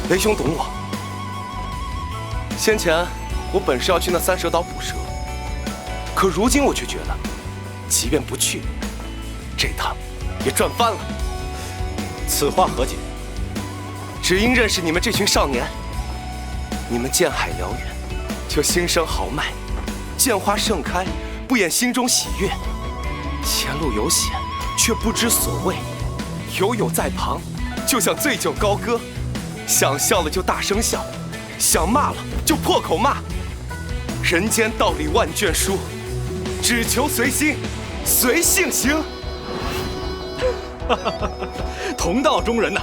雷兄懂我。先前我本是要去那三蛇岛捕蛇，可如今我却觉得，即便不去，这趟也赚翻了。此话何解？只因认识你们这群少年，你们剑海辽远，就心生豪迈；剑花盛开，不掩心中喜悦。前路有险，却不知所谓；友友在旁，就像醉酒高歌。想笑了就大声笑，想骂了就破口骂。人间道理万卷书，只求随心，随性行。同道中人呐。